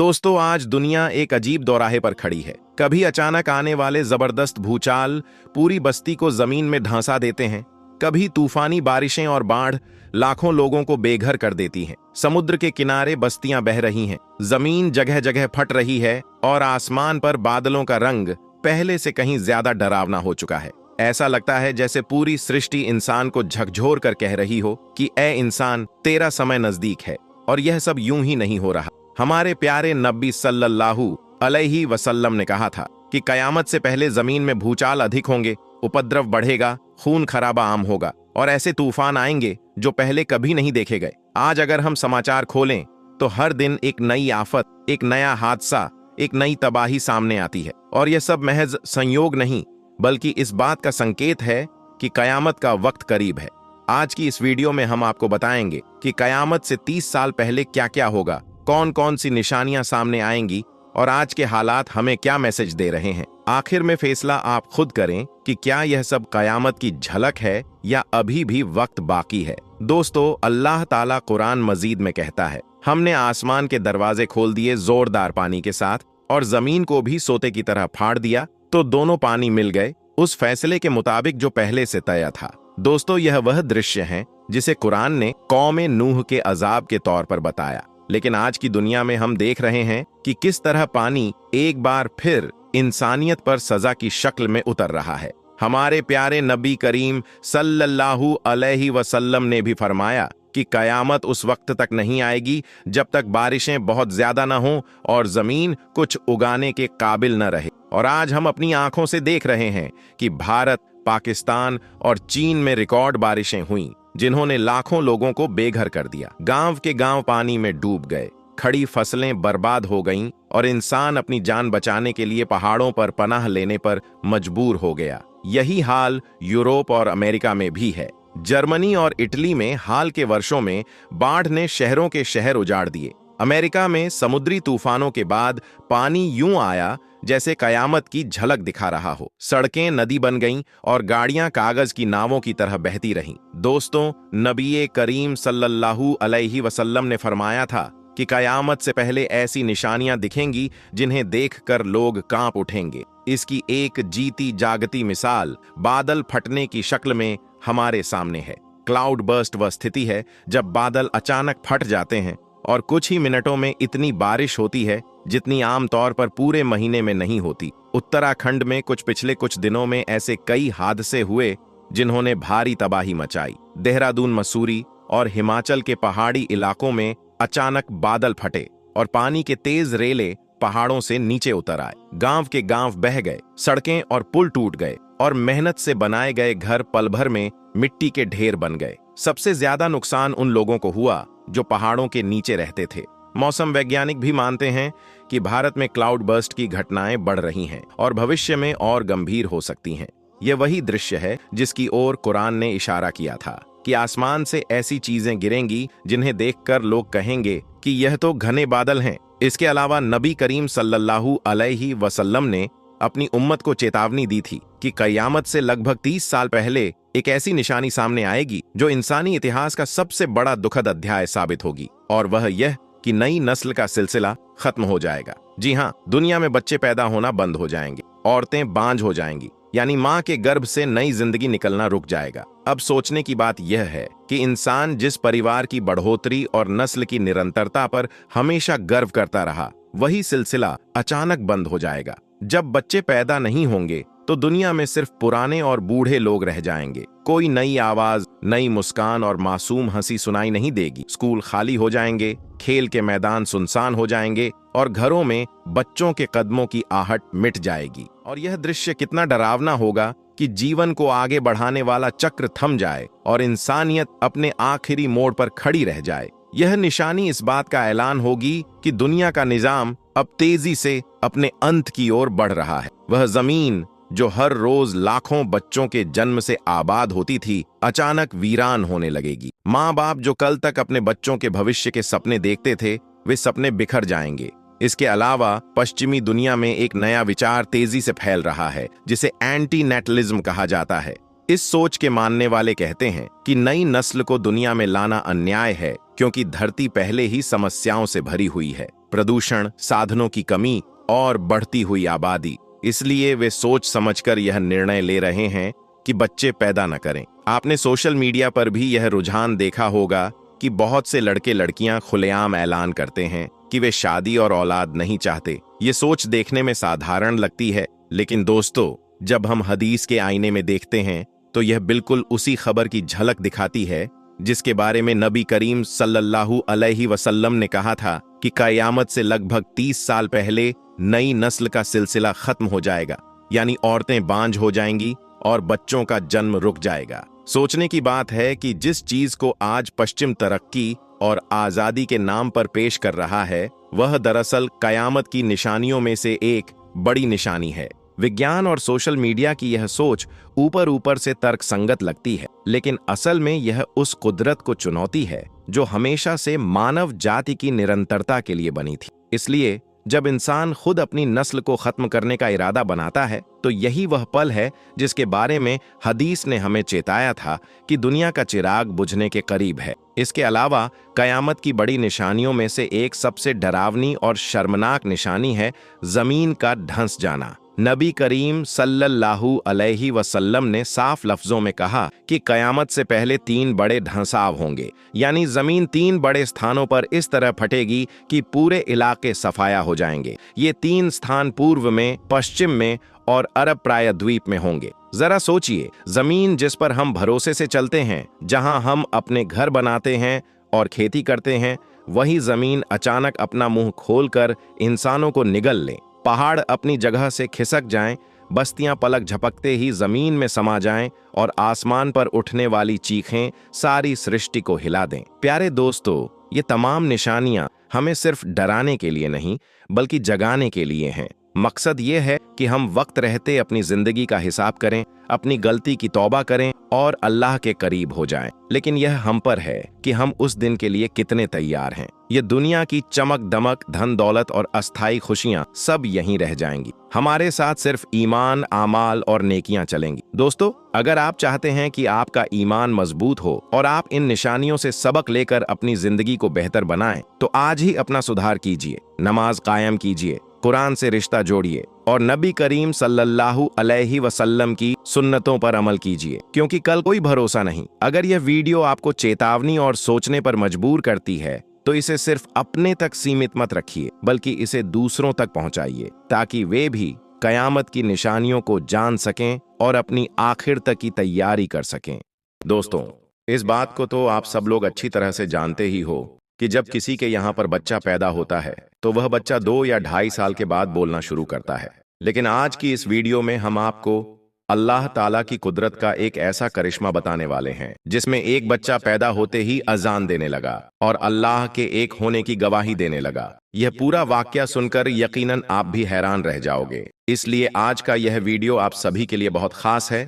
दोस्तों, आज दुनिया एक अजीब दौराहे पर खड़ी है। कभी अचानक आने वाले जबरदस्त भूचाल पूरी बस्ती को जमीन में ढांसा देते हैं, कभी तूफानी बारिशें और बाढ़ लाखों लोगों को बेघर कर देती हैं। समुद्र के किनारे बस्तियां बह रही हैं, जमीन जगह जगह फट रही है और आसमान पर बादलों का रंग पहले से कहीं ज्यादा डरावना हो चुका है। ऐसा लगता है जैसे पूरी सृष्टि इंसान को झकझोर कर कह रही हो कि ए इंसान, तेरा समय नजदीक है। और यह सब यूं ही नहीं हो रहा। हमारे प्यारे नबी सल्लल्लाहु अलैहि वसल्लम ने कहा था कि कयामत से पहले जमीन में भूचाल अधिक होंगे, उपद्रव बढ़ेगा, खून खराबा आम होगा और ऐसे तूफान आएंगे जो पहले कभी नहीं देखे गए। आज अगर हम समाचार खोलें तो हर दिन एक नई आफत, एक नया हादसा, एक नई तबाही सामने आती है। और यह सब महज संयोग नहीं, बल्कि इस बात का संकेत है कि कयामत का वक्त करीब है। आज की इस वीडियो में हम आपको बताएंगे कि कयामत से 30 साल पहले क्या क्या होगा, कौन कौन सी निशानियां सामने आएंगी और आज के हालात हमें क्या मैसेज दे रहे हैं। आखिर में फैसला आप खुद करें कि क्या यह सब कयामत की झलक है या अभी भी वक्त बाकी है। दोस्तों, अल्लाह ताला कुरान मजीद में कहता है, हमने आसमान के दरवाजे खोल दिए जोरदार पानी के साथ और जमीन को भी सोते की तरह फाड़ दिया, तो दोनों पानी मिल गए उस फैसले के मुताबिक जो पहले से तय था। दोस्तों, यह वह दृश्य है जिसे कुरान ने कौम नूह के अजाब के तौर पर बताया। लेकिन आज की दुनिया में हम देख रहे हैं कि किस तरह पानी एक बार फिर इंसानियत पर सजा की शक्ल में उतर रहा है। हमारे प्यारे नबी करीम सल्लल्लाहु अलैहि वसल्लम ने भी फरमाया कि कयामत उस वक्त तक नहीं आएगी जब तक बारिशें बहुत ज्यादा न हों और जमीन कुछ उगाने के काबिल न रहे। और आज हम अपनी आंखों से देख रहे हैं कि भारत, पाकिस्तान और चीन में रिकॉर्ड बारिशें हुईं, जिन्होंने लाखों लोगों को बेघर कर दिया। गांव के गांव पानी में डूब गए, खड़ी फसलें बर्बाद हो गईं और इंसान अपनी जान बचाने के लिए पहाड़ों पर पनाह लेने पर मजबूर हो गया। यही हाल यूरोप और अमेरिका में भी है। जर्मनी और इटली में हाल के वर्षों में बाढ़ ने शहरों के शहर उजाड़ दिए। अमेरिका में समुद्री तूफानों के बाद पानी यूं आया जैसे कयामत की झलक दिखा रहा हो। सड़कें नदी बन गईं और गाड़ियां कागज की नावों की तरह बहती रहीं। दोस्तों, नबी करीम सल्लल्लाहु अलैहि वसल्लम ने फरमाया था कि कयामत से पहले ऐसी निशानियां दिखेंगी जिन्हें देखकर लोग कांप उठेंगे। इसकी एक जीती जागती मिसाल बादल फटने की शक्ल में हमारे सामने है। क्लाउड बर्स्ट वह स्थिति है जब बादल अचानक फट जाते हैं और कुछ ही मिनटों में इतनी बारिश होती है जितनी आमतौर पर पूरे महीने में नहीं होती। उत्तराखंड में पिछले कुछ दिनों में ऐसे कई हादसे हुए जिन्होंने भारी तबाही मचाई। देहरादून, मसूरी और हिमाचल के पहाड़ी इलाकों में अचानक बादल फटे और पानी के तेज रेले पहाड़ों से नीचे उतर आए। गांव के गांव बह गए, सड़कें और पुल टूट गए और मेहनत से बनाए गए घर पल भर में मिट्टी के ढेर बन गए। सबसे ज्यादा नुकसान उन लोगों को हुआ जो पहाड़ों के नीचे रहते थे। मौसम वैज्ञानिक भी मानते हैं कि भारत में क्लाउड बर्स्ट की घटनाएं बढ़ रही हैं और भविष्य में और गंभीर हो सकती हैं। यह वही दृश्य है जिसकी ओर कुरान ने इशारा किया था कि आसमान से ऐसी चीजें गिरेंगी जिन्हें देखकर लोग कहेंगे कि यह तो घने बादल हैं। इसके अलावा नबी करीम सल्लल्लाहु अलैहि वसल्लम ने अपनी उम्मत को चेतावनी दी थी कि कयामत से लगभग 30 साल पहले एक ऐसी निशानी सामने आएगी जो इंसानी इतिहास का सबसे बड़ा दुखद अध्याय साबित होगी, और वह यह कि नई नस्ल का सिलसिला खत्म हो जाएगा। जी हाँ, दुनिया में बच्चे पैदा होना बंद हो जाएंगे, औरतें बांझ हो जाएंगी, यानी माँ के गर्भ से नई जिंदगी निकलना रुक जाएगा। अब सोचने की बात यह है कि इंसान जिस परिवार की बढ़ोतरी और नस्ल की निरंतरता पर हमेशा गर्व करता रहा, वही सिलसिला अचानक बंद हो जाएगा। जब बच्चे पैदा नहीं होंगे तो दुनिया में सिर्फ पुराने और बूढ़े लोग रह जाएंगे। कोई नई आवाज, नई मुस्कान और मासूम हंसी सुनाई नहीं देगी। स्कूल खाली हो जाएंगे, खेल के मैदान सुनसान हो जाएंगे और घरों में बच्चों के कदमों की आहट मिट जाएगी। और यह दृश्य कितना डरावना होगा कि जीवन को आगे बढ़ाने वाला चक्र थम जाए और इंसानियत अपने आखिरी मोड़ पर खड़ी रह जाए। यह निशानी इस बात का ऐलान होगी कि दुनिया का निजाम अब तेजी से अपने अंत की ओर बढ़ रहा है। वह जमीन जो हर रोज लाखों बच्चों के जन्म से आबाद होती थी, अचानक वीरान होने लगेगी। माँ बाप जो कल तक अपने बच्चों के भविष्य के सपने देखते थे, वे सपने बिखर जाएंगे। इसके अलावा पश्चिमी दुनिया में एक नया विचार तेजी से फैल रहा है जिसे एंटी नेटलिज्म कहा जाता है। इस सोच के मानने वाले कहते हैं कि नई नस्ल को दुनिया में लाना अन्याय है क्योंकि धरती पहले ही समस्याओं से भरी हुई है। प्रदूषण, साधनों की कमी और बढ़ती हुई आबादी। इसलिए वे सोच समझकर यह निर्णय ले रहे हैं कि बच्चे पैदा न करें। आपने सोशल मीडिया पर भी यह रुझान देखा होगा कि बहुत से लड़के लड़कियां खुलेआम ऐलान करते हैं कि वे शादी और औलाद नहीं चाहते। ये सोच देखने में साधारण लगती है, लेकिन दोस्तों, जब हम हदीस के आईने में देखते हैं तो यह बिल्कुल उसी खबर की झलक दिखाती है जिसके बारे में नबी करीम सल्लल्लाहु अलैहि वसल्लम ने कहा था कि कयामत से लगभग 30 साल पहले नई नस्ल का सिलसिला खत्म हो जाएगा, यानी औरतें बांझ हो जाएंगी और बच्चों का जन्म रुक जाएगा। सोचने की बात है कि जिस चीज को आज पश्चिम तरक्की और आजादी के नाम पर पेश कर रहा है, वह दरअसल कयामत की निशानियों में से एक बड़ी निशानी है। विज्ञान और सोशल मीडिया की यह सोच ऊपर ऊपर से तर्कसंगत लगती है, लेकिन असल में यह उस कुदरत को चुनौती है जो हमेशा से मानव जाति की निरंतरता के लिए बनी थी। इसलिए जब इंसान खुद अपनी नस्ल को खत्म करने का इरादा बनाता है, तो यही वह पल है जिसके बारे में हदीस ने हमें चेताया था कि दुनिया का चिराग बुझने के करीब है। इसके अलावा कयामत की बड़ी निशानियों में से एक सबसे डरावनी और शर्मनाक निशानी है जमीन का धंस जाना। नबी करीम सल्लल्लाहु अलैहि वसल्लम ने साफ लफ्जों में कहा कि कयामत से पहले 3 बड़े ढंसाव होंगे, यानी जमीन 3 बड़े स्थानों पर इस तरह फटेगी कि पूरे इलाके सफाया हो जाएंगे। ये 3 स्थान पूर्व में, पश्चिम में और अरब प्रायद्वीप में होंगे। जरा सोचिए, जमीन जिस पर हम भरोसे से चलते हैं, जहां हम अपने घर बनाते हैं और खेती करते हैं, वही जमीन अचानक अपना मुंह खोलकर इंसानों को निगल ले। पहाड़ अपनी जगह से खिसक जाएं, बस्तियां पलक झपकते ही जमीन में समा जाएं और आसमान पर उठने वाली चीखें सारी सृष्टि को हिला दें। प्यारे दोस्तों, ये तमाम निशानियां हमें सिर्फ डराने के लिए नहीं, बल्कि जगाने के लिए हैं। मकसद ये है कि हम वक्त रहते अपनी जिंदगी का हिसाब करें, अपनी गलती की तौबा करें और अल्लाह के करीब हो जाएं। लेकिन यह हम पर है कि हम उस दिन के लिए कितने तैयार हैं। ये दुनिया की चमक दमक, धन दौलत और अस्थाई खुशियां सब यहीं रह जाएंगी। हमारे साथ सिर्फ ईमान, आमाल और नेकियां चलेंगी। दोस्तों, अगर आप चाहते हैं कि आपका ईमान मजबूत हो और आप इन निशानियों से सबक लेकर अपनी जिंदगी को बेहतर बनाएं, तो आज ही अपना सुधार कीजिए, नमाज कायम कीजिए, कुरान से रिश्ता जोड़िए और नबी करीम सल्लल्लाहु अलैहि वसल्लम की सुन्नतों पर अमल कीजिए, क्योंकि कल कोई भरोसा नहीं। अगर यह वीडियो आपको चेतावनी और सोचने पर मजबूर करती है, तो इसे सिर्फ अपने तक सीमित मत रखिए, बल्कि इसे दूसरों तक पहुंचाइए, ताकि वे भी कयामत की निशानियों को जान सकें और अपनी आखिर तक की तैयारी कर सकें। दोस्तों, इस बात को तो आप सब लोग अच्छी तरह से जानते ही हो कि जब किसी के यहाँ पर बच्चा पैदा होता है, तो वह बच्चा 2 या 2.5 साल के बाद बोलना शुरू करता है। लेकिन आज की इस वीडियो में हम आपको अल्लाह ताला की कुदरत का एक ऐसा करिश्मा बताने वाले हैं, जिसमें एक बच्चा पैदा होते ही अजान देने लगा और अल्लाह के एक होने की गवाही देने लगा। यह पूरा वाकया सुनकर यकीनन आप भी हैरान रह जाओगे। इसलिए आज का यह वीडियो आप सभी के लिए बहुत खास है।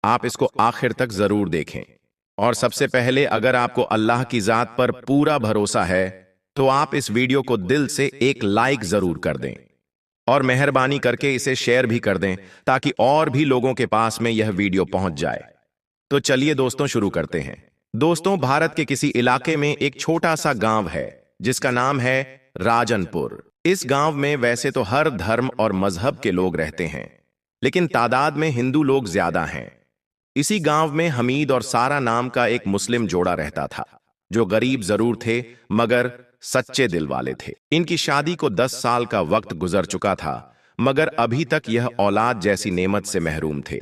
आप इसको आखिर तक जरूर देखें। और सबसे पहले, अगर आपको अल्लाह की जात पर पूरा भरोसा है, तो आप इस वीडियो को दिल से एक लाइक जरूर कर दें और मेहरबानी करके इसे शेयर भी कर दें, ताकि और भी लोगों के पास में यह वीडियो पहुंच जाए। तो चलिए दोस्तों, शुरू करते हैं। दोस्तों, भारत के किसी इलाके में एक छोटा सा गांव है जिसका नाम है राजनपुर। इस गांव में वैसे तो हर धर्म और मजहब के लोग रहते हैं, लेकिन तादाद में हिंदू लोग ज्यादा हैं। इसी गांव में हमीद और सारा नाम का एक मुस्लिम जोड़ा रहता था, जो गरीब जरूर थे मगर सच्चे दिल वाले थे। इनकी शादी को 10 साल का वक्त गुजर चुका था, मगर अभी तक यह औलाद जैसी नेमत से महरूम थे।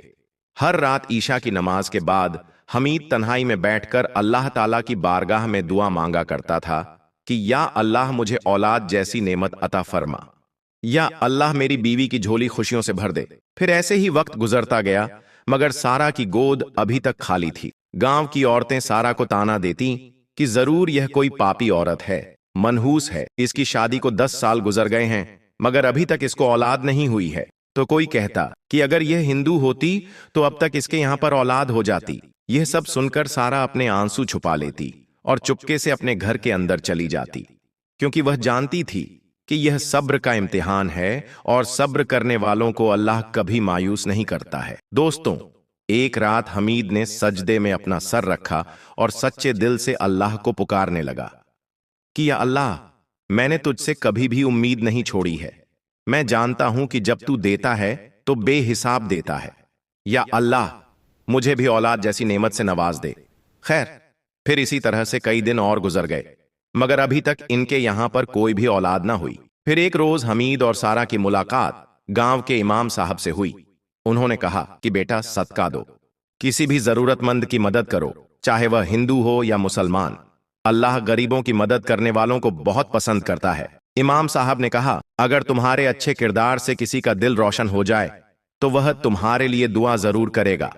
हर रात ईशा की नमाज के बाद हमीद तन्हाई में बैठकर अल्लाह ताला की बारगाह में दुआ मांगा करता था कि या अल्लाह, मुझे औलाद जैसी नेमत अता फरमा, या अल्लाह मेरी बीवी की झोली खुशियों से भर दे। फिर ऐसे ही वक्त गुजरता गया, मगर सारा की गोद अभी तक खाली थी। गांव की औरतें सारा को ताना देती कि जरूर यह कोई पापी औरत है, मनहूस है, इसकी शादी को 10 साल गुजर गए हैं मगर अभी तक इसको औलाद नहीं हुई है। तो कोई कहता कि अगर यह हिंदू होती तो अब तक इसके यहाँ पर औलाद हो जाती। यह सब सुनकर सारा अपने आंसू छुपा लेती और चुपके से अपने घर के अंदर चली जाती, क्योंकि वह जानती थी कि यह सब्र का इम्तिहान है और सब्र करने वालों को अल्लाह कभी मायूस नहीं करता है। दोस्तों, एक रात हमीद ने सजदे में अपना सर रखा और सच्चे दिल से अल्लाह को पुकारने लगा कि या अल्लाह, मैंने तुझसे कभी भी उम्मीद नहीं छोड़ी है। मैं जानता हूं कि जब तू देता है तो बेहिसाब देता है। या अल्लाह, मुझे भी औलाद जैसी नेमत से नवाज दे। खैर, फिर इसी तरह से कई दिन और गुजर गए, मगर अभी तक इनके यहां पर कोई भी औलाद ना हुई। फिर एक रोज हमीद और सारा की मुलाकात गांव के इमाम साहब से हुई। उन्होंने कहा कि बेटा, सदका दो, किसी भी जरूरतमंद की मदद करो, चाहे वह हिंदू हो या मुसलमान। अल्लाह गरीबों की मदद करने वालों को बहुत पसंद करता है। इमाम साहब ने कहा, अगर तुम्हारे अच्छे किरदार से किसी का दिल रोशन हो जाए तो वह तुम्हारे लिए दुआ जरूर करेगा,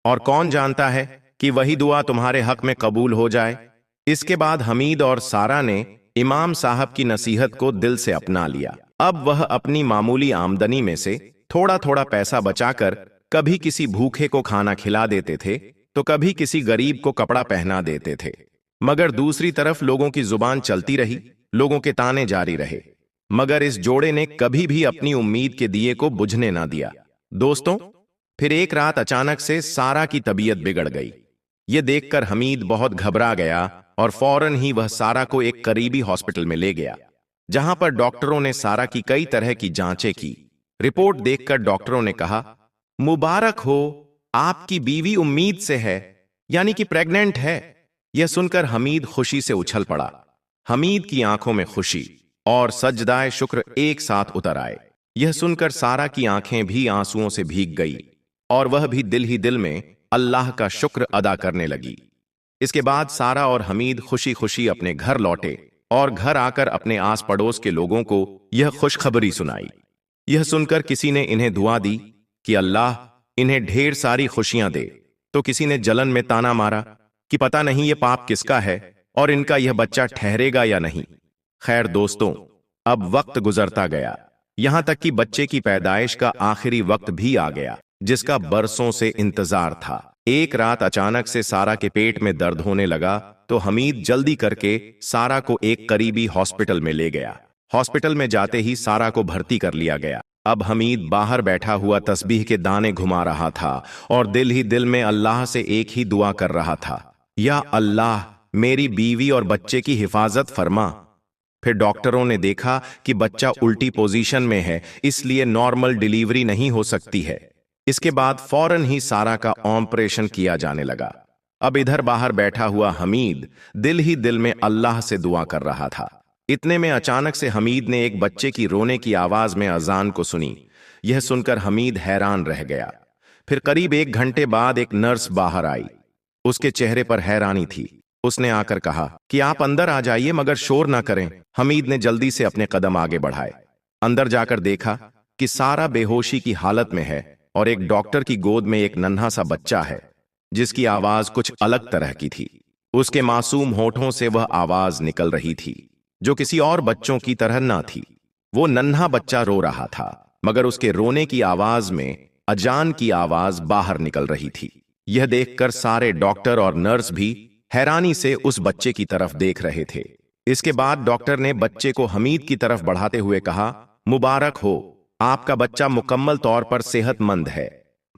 और कौन जानता है कि वही दुआ तुम्हारे हक में कबूल हो जाए। इसके बाद हमीद और सारा ने इमाम साहब की नसीहत को दिल से अपना लिया। अब वह अपनी मामूली आमदनी में से थोड़ा थोड़ा पैसा बचाकर कभी किसी भूखे को खाना खिला देते थे तो कभी किसी गरीब को कपड़ा पहना देते थे। मगर दूसरी तरफ लोगों की जुबान चलती रही, लोगों के ताने जारी रहे, मगर इस जोड़े ने कभी भी अपनी उम्मीद के दिए को बुझने ना दिया। दोस्तों, फिर एक रात अचानक से सारा की तबीयत बिगड़ गई। यह देखकर हमीद बहुत घबरा गया और फौरन ही वह सारा को एक करीबी हॉस्पिटल में ले गया, जहां पर डॉक्टरों ने सारा की कई तरह की जांचें की। रिपोर्ट देखकर डॉक्टरों ने कहा, मुबारक हो, आपकी बीवी उम्मीद से है, यानी कि प्रेग्नेंट है। यह सुनकर हमीद खुशी से उछल पड़ा। हमीद की आंखों में खुशी और सजदाए शुक्र एक साथ उतर आए। यह सुनकर सारा की आंखें भी आंसुओं से भीग गई और वह भी दिल ही दिल में अल्लाह का शुक्र अदा करने लगी। इसके बाद सारा और हमीद खुशी खुशी अपने घर लौटे और घर आकर अपने आस पड़ोस के लोगों को यह खुशखबरी सुनाई। यह सुनकर किसी ने इन्हें दुआ दी कि अल्लाह इन्हें ढेर सारी खुशियां दे, तो किसी ने जलन में ताना मारा कि पता नहीं ये पाप किसका है और इनका यह बच्चा ठहरेगा या नहीं। खैर दोस्तों, अब वक्त गुजरता गया, यहां तक कि बच्चे की पैदाइश का आखिरी वक्त भी आ गया, जिसका बरसों से इंतजार था। एक रात अचानक से सारा के पेट में दर्द होने लगा तो हमीद जल्दी करके सारा को एक करीबी हॉस्पिटल में ले गया। हॉस्पिटल में जाते ही सारा को भर्ती कर लिया गया। अब हमीद बाहर बैठा हुआ तस्बीह के दाने घुमा रहा था और दिल ही दिल में अल्लाह से एक ही दुआ कर रहा था, या अल्लाह, मेरी बीवी और बच्चे की हिफाजत फरमा। फिर डॉक्टरों ने देखा कि बच्चा उल्टी पोजीशन में है, इसलिए नॉर्मल डिलीवरी नहीं हो सकती है। इसके बाद फौरन ही सारा का ऑपरेशन किया जाने लगा। अब इधर बाहर बैठा हुआ हमीद दिल ही दिल में अल्लाह से दुआ कर रहा था। इतने में अचानक से हमीद ने एक बच्चे की रोने की आवाज में अजान को सुनी। यह सुनकर हमीद हैरान रह गया। फिर करीब 1 घंटे बाद एक नर्स बाहर आई। उसके चेहरे पर हैरानी थी। उसने आकर कहा कि आप अंदर आ जाइए, मगर शोर ना करें। हमीद ने जल्दी से अपने कदम आगे बढ़ाए। अंदर जाकर देखा कि सारा बेहोशी की हालत में है और एक डॉक्टर की गोद में एक नन्हा सा बच्चा है, जिसकी आवाज कुछ अलग तरह की थी। उसके मासूम होठों से वह आवाज निकल रही थी जो किसी और बच्चों की तरह ना थी। वो नन्हा बच्चा रो रहा था, मगर उसके रोने की आवाज में अजान की आवाज बाहर निकल रही थी। यह देखकर सारे डॉक्टर और नर्स भी हैरानी से उस बच्चे की तरफ देख रहे थे। इसके बाद डॉक्टर ने बच्चे को हमीद की तरफ बढ़ाते हुए कहा, मुबारक हो, आपका बच्चा मुकम्मल तौर पर सेहतमंद है,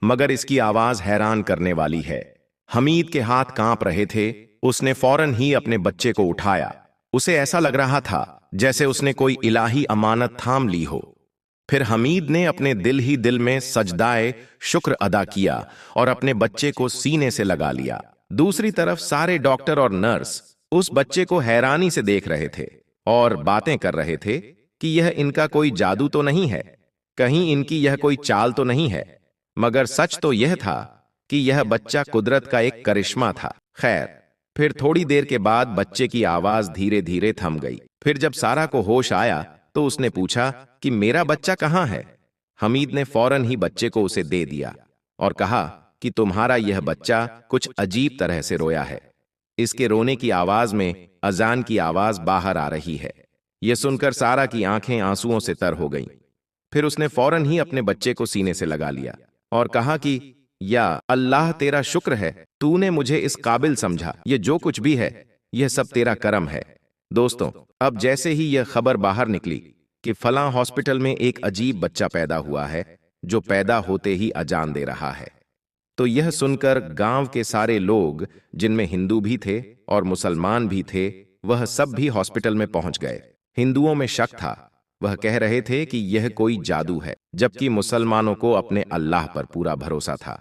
मगर इसकी आवाज हैरान करने वाली है। हमीद के हाथ कांप रहे थे। उसने फौरन ही अपने बच्चे को उठाया। उसे ऐसा लग रहा था जैसे उसने कोई इलाही अमानत थाम ली हो। फिर हमीद ने अपने दिल ही दिल में सजदाए शुक्र अदा किया और अपने बच्चे को सीने से लगा लिया। दूसरी तरफ सारे डॉक्टर और नर्स उस बच्चे को हैरानी से देख रहे थे और बातें कर रहे थे कि यह इनका कोई जादू तो नहीं है, कहीं इनकी यह कोई चाल तो नहीं है। मगर सच तो यह था कि यह बच्चा कुदरत का एक करिश्मा था। खैर, फिर थोड़ी देर के बाद बच्चे की आवाज धीरे धीरे थम गई। फिर जब सारा को होश आया तो उसने पूछा कि मेरा बच्चा कहाँ है। हमीद ने फौरन ही बच्चे को उसे दे दिया और कहा कि तुम्हारा यह बच्चा कुछ अजीब तरह से रोया है। इसके रोने की आवाज में अजान की आवाज बाहर आ रही है। यह सुनकर सारा की आंखें आंसुओं से तर हो गईं। फिर उसने फौरन ही अपने बच्चे को सीने से लगा लिया और कहा कि या अल्लाह, तेरा शुक्र है, तूने मुझे इस काबिल समझा। यह जो कुछ भी है यह सब तेरा करम है। दोस्तों, अब जैसे ही यह खबर बाहर निकली कि फलां हॉस्पिटल में एक अजीब बच्चा पैदा हुआ है जो पैदा होते ही अजान दे रहा है, तो यह सुनकर गांव के सारे लोग, जिनमें हिंदू भी थे और मुसलमान भी थे, वह सब भी हॉस्पिटल में पहुंच गए। हिंदुओं में शक था। वह कह रहे थे कि यह कोई जादू है, जबकि मुसलमानों को अपने अल्लाह पर पूरा भरोसा था।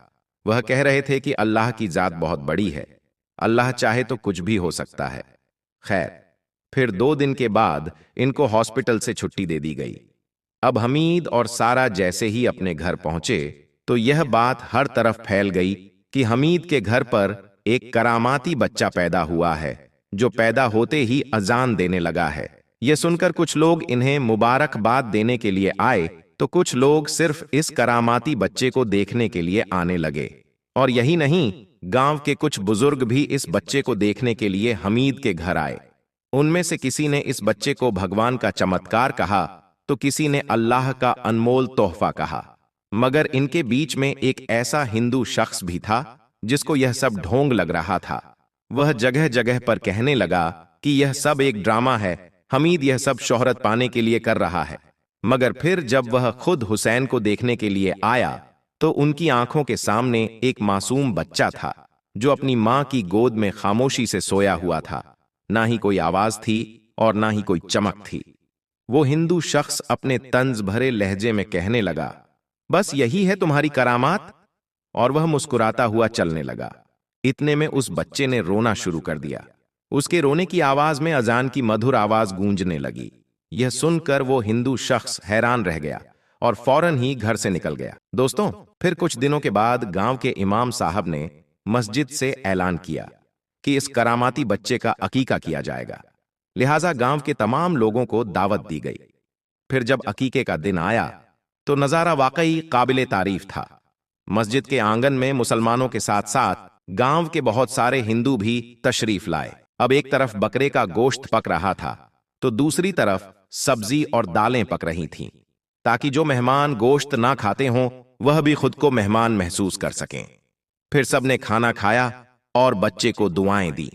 वह कह रहे थे कि अल्लाह की जात बहुत बड़ी है, अल्लाह चाहे तो कुछ भी हो सकता है। खैर, फिर 2 दिन के बाद इनको हॉस्पिटल से छुट्टी दे दी गई। अब हमीद और सारा जैसे ही अपने घर पहुंचे तो यह बात हर तरफ फैल गई कि हमीद के घर पर एक करामाती बच्चा पैदा हुआ है, जो पैदा होते ही अजान देने लगा है। यह सुनकर कुछ लोग इन्हें मुबारकबाद देने के लिए आए तो कुछ लोग सिर्फ इस करामाती बच्चे को देखने के लिए आने लगे। और यही नहीं, गांव के कुछ बुजुर्ग भी इस बच्चे को देखने के लिए हमीद के घर आए। उनमें से किसी ने इस बच्चे को भगवान का चमत्कार कहा तो किसी ने अल्लाह का अनमोल तोहफा कहा। मगर इनके बीच में एक ऐसा हिंदू शख्स भी था जिसको यह सब ढोंग लग रहा था। वह जगह जगह पर कहने लगा कि यह सब एक ड्रामा है, हमीद यह सब शोहरत पाने के लिए कर रहा है। मगर फिर जब वह खुद हुसैन को देखने के लिए आया तो उनकी आंखों के सामने एक मासूम बच्चा था जो अपनी मां की गोद में खामोशी से सोया हुआ था। ना ही कोई आवाज थी और ना ही कोई चमक थी। वो हिंदू शख्स अपने तंज भरे लहजे में कहने लगा, बस यही है तुम्हारी करामात? और वह मुस्कुराता हुआ चलने लगा। इतने में उस बच्चे ने रोना शुरू कर दिया। उसके रोने की आवाज में अजान की मधुर आवाज गूंजने लगी। यह सुनकर वो हिंदू शख्स हैरान रह गया और फौरन ही घर से निकल गया। दोस्तों, फिर कुछ दिनों के बाद गांव के इमाम साहब ने मस्जिद से ऐलान किया कि इस करामाती बच्चे का अकीका किया जाएगा। लिहाजा गांव के तमाम लोगों को दावत दी गई। फिर जब अकीके का दिन आया तो नजारा वाकई काबिले तारीफ था। मस्जिद के आंगन में मुसलमानों के साथ साथ गांव के बहुत सारे हिंदू भी तशरीफ लाए। अब एक तरफ बकरे का गोश्त पक रहा था तो दूसरी तरफ सब्जी और दालें पक रही थीं, ताकि जो मेहमान गोश्त ना खाते हों वह भी खुद को मेहमान महसूस कर सकें। फिर सबने खाना खाया और बच्चे को दुआएं दी।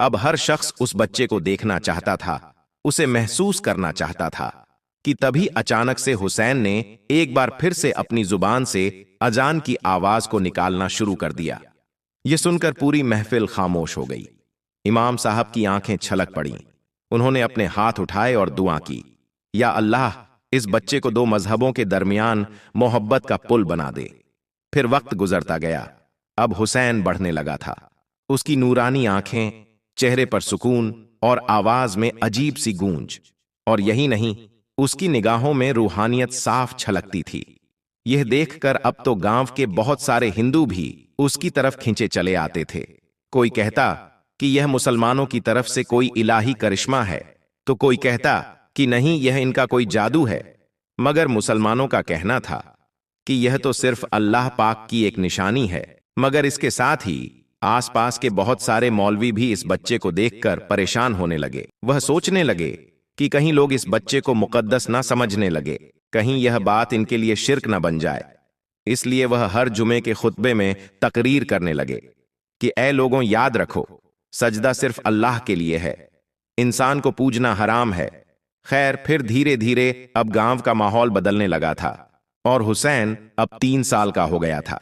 अब हर शख्स उस बच्चे को देखना चाहता था, उसे महसूस करना चाहता था कि तभी अचानक से हुसैन ने एक बार फिर से अपनी जुबान से अजान की आवाज को निकालना शुरू कर दिया। यह सुनकर पूरी महफिल खामोश हो गई। इमाम साहब की आंखें छलक पड़ीं। उन्होंने अपने हाथ उठाए और दुआ की, या अल्लाह, इस बच्चे को 2 मजहबों के दरमियान मोहब्बत का पुल बना दे। फिर वक्त गुजरता गया। अब हुसैन बढ़ने लगा था। उसकी नूरानी आंखें, चेहरे पर सुकून और आवाज में अजीब सी गूंज। और यही नहीं, उसकी निगाहों में रूहानियत साफ छलकती थी। यह देखकर अब तो गांव के बहुत सारे हिंदू भी उसकी तरफ खींचे चले आते थे। कोई कहता कि यह मुसलमानों की तरफ से कोई इलाही करिश्मा है, तो कोई कहता कि नहीं, यह इनका कोई जादू है। मगर मुसलमानों का कहना था कि यह तो सिर्फ अल्लाह पाक की एक निशानी है। मगर इसके साथ ही आसपास के बहुत सारे मौलवी भी इस बच्चे को देखकर परेशान होने लगे। वह सोचने लगे कि कहीं लोग इस बच्चे को मुकद्दस ना समझने लगे, कहीं यह बात इनके लिए शिर्क न बन जाए। इसलिए वह हर जुमे के खुतबे में तकरीर करने लगे कि ऐ लोगों, याद रखो, सजदा सिर्फ अल्लाह के लिए है, इंसान को पूजना हराम है। खैर, फिर धीरे धीरे अब गांव का माहौल बदलने लगा था और हुसैन अब 3 साल का हो गया था।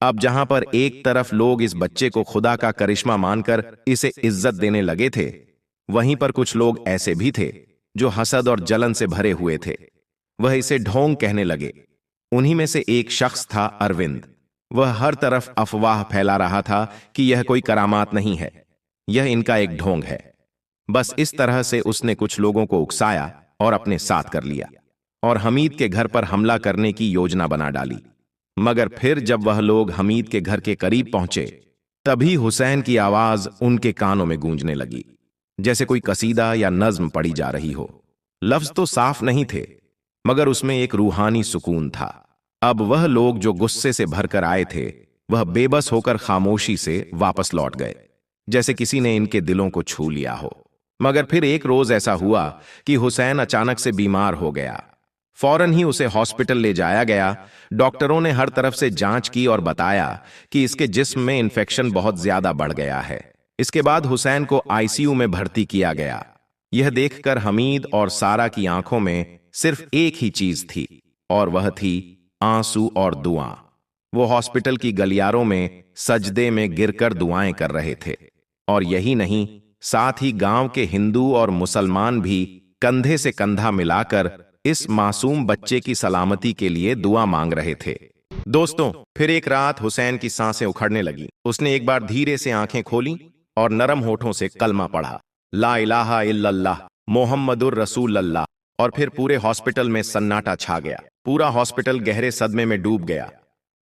अब जहां पर एक तरफ लोग इस बच्चे को खुदा का करिश्मा मानकर इसे इज्जत देने लगे थे, वहीं पर कुछ लोग ऐसे भी थे जो हसद और जलन से भरे हुए थे। वह इसे ढोंग कहने लगे। उन्हीं में से एक शख्स था अरविंद। वह हर तरफ अफवाह फैला रहा था कि यह कोई करामात नहीं है, यह इनका एक ढोंग है। बस इस तरह से उसने कुछ लोगों को उकसाया और अपने साथ कर लिया और हमीद के घर पर हमला करने की योजना बना डाली। मगर फिर जब वह लोग हमीद के घर के करीब पहुंचे, तभी हुसैन की आवाज उनके कानों में गूंजने लगी, जैसे कोई कसीदा या नज्म पढ़ी जा रही हो। लफ्ज तो साफ नहीं थे, मगर उसमें एक रूहानी सुकून था। अब वह लोग जो गुस्से से भरकर आए थे, वह बेबस होकर खामोशी से वापस लौट गए, जैसे किसी ने इनके दिलों को छू लिया हो। मगर फिर एक रोज ऐसा हुआ कि हुसैन अचानक से बीमार हो गया। फौरन ही उसे हॉस्पिटल ले जाया गया। डॉक्टरों ने हर तरफ से जांच की और बताया कि इसके जिस्म में इन्फेक्शन बहुत ज्यादा बढ़ गया है। इसके बाद हुसैन को आईसीयू में भर्ती किया गया। यह देखकर हमीद और सारा की आंखों में सिर्फ एक ही चीज थी, और वह थी आंसू और दुआ। वो हॉस्पिटल की गलियारों में सजदे में गिरकर दुआएं कर रहे थे। और यही नहीं, साथ ही गांव के हिंदू और मुसलमान भी कंधे से कंधा मिलाकर इस मासूम बच्चे की सलामती के लिए दुआ मांग रहे थे। दोस्तों, फिर एक रात हुसैन की सांसें उखड़ने लगी। उसने एक बार धीरे से आंखें खोली और नरम होठों से कलमा पढ़ा, ला इलाहा इल्लल्लाह मोहम्मदुर रसूलल्लाह। और फिर पूरे हॉस्पिटल में सन्नाटा छा गया। पूरा हॉस्पिटल गहरे सदमे में डूब गया।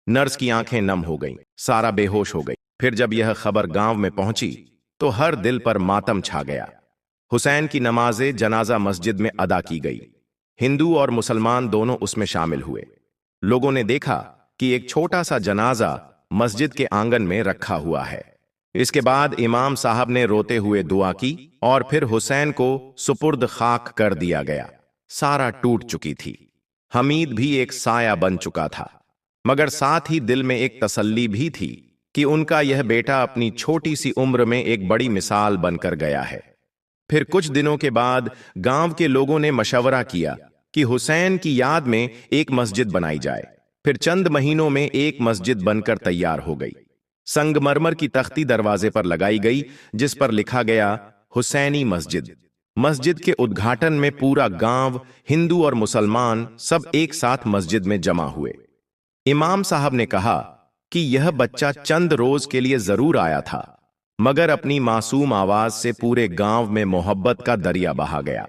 नर्स की आंखें नम हो गईं, सारा बेहोश हो गई। फिर जब यह खबर गांव में पहुंची तो हर दिल पर मातम छा गया। हुसैन की नमाज़े जनाजा मस्जिद में अदा की गई। हिंदू और मुसलमान दोनों उसमें शामिल हुए। लोगों ने देखा कि एक छोटा सा जनाजा मस्जिद के आंगन में रखा हुआ है। इसके बाद इमाम साहब ने रोते हुए दुआ की और फिर हुसैन को सुपुर्द खाक कर दिया गया। सारा टूट चुकी थी। हमीद भी एक साया बन चुका था, मगर साथ ही दिल में एक तसल्ली भी थी कि उनका यह बेटा अपनी छोटी सी उम्र में एक बड़ी मिसाल बनकर गया है। फिर कुछ दिनों के बाद गांव के लोगों ने मशवरा किया कि हुसैन की याद में एक मस्जिद बनाई जाए। फिर चंद महीनों में एक मस्जिद बनकर तैयार हो गई। संगमरमर की तख्ती दरवाजे पर लगाई गई, जिस पर लिखा गया हुसैनी मस्जिद। मस्जिद के उद्घाटन में पूरा गांव, हिंदू और मुसलमान सब एक साथ मस्जिद में जमा हुए। इमाम साहब ने कहा कि यह बच्चा चंद रोज के लिए जरूर आया था, मगर अपनी मासूम आवाज से पूरे गांव में मोहब्बत का दरिया बहा गया।